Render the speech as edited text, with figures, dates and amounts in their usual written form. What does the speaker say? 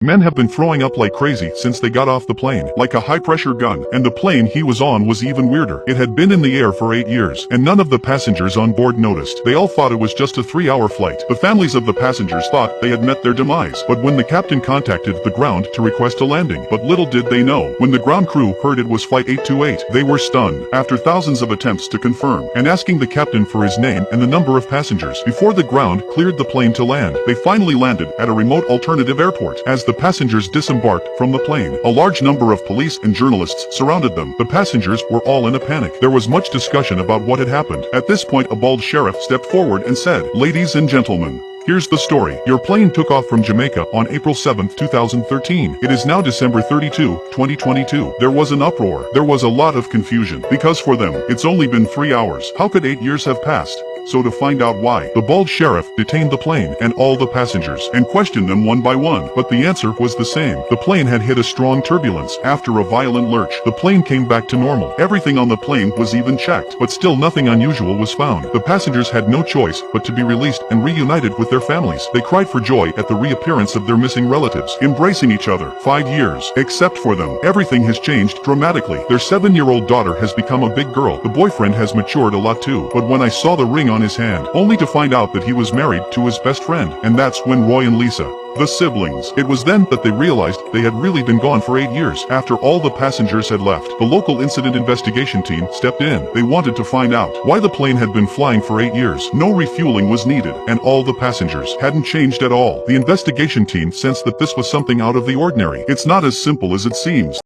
Men have been throwing up like crazy since they got off the plane, like a high-pressure gun, and the plane he was on was even weirder. It had been in the air for 8 years, and none of the passengers on board noticed. They all thought it was just a 3-hour flight. The families of the passengers thought they had met their demise, but when the captain contacted the ground to request a landing, but little did they know, when the ground crew heard it was Flight 828, they were stunned. After thousands of attempts to confirm, and asking the captain for his name and the number of passengers, before the ground cleared the plane to land, they finally landed at a remote alternative airport. As the passengers disembarked from the plane, a large number of police and journalists surrounded them. The passengers were all in a panic. There was much discussion about what had happened. At this point, a bald sheriff stepped forward and said, "Ladies and gentlemen, here's the story. Your plane took off from Jamaica on April 7, 2013. It is now December 32, 2022. There was an uproar. There was a lot of confusion, because for them, it's only been 3 hours. How could 8 years have passed? So to find out why, the bald sheriff detained the plane and all the passengers and questioned them one by one, but the answer was the same. The plane had hit a strong turbulence. After a violent lurch, the plane came back to normal. Everything on the plane was even checked, but still nothing unusual was found. The passengers had no choice but to be released and reunited with their families. They cried for joy at the reappearance of their missing relatives, embracing each other. 5 years. Except for them, everything has changed dramatically. Their 7-year-old daughter has become a big girl. The boyfriend has matured a lot too, but when I saw the ring on his hand, only to find out that he was married to his best friend, and that's when Roy and Lisa, the siblings. It was then that they realized they had really been gone for 8 years. After all the passengers had left, the local incident investigation team stepped in. They wanted to find out why the plane had been flying for 8 years. No refueling was needed, and all the passengers hadn't changed at all. The investigation team sensed that this was something out of the ordinary. It's not as simple as it seems.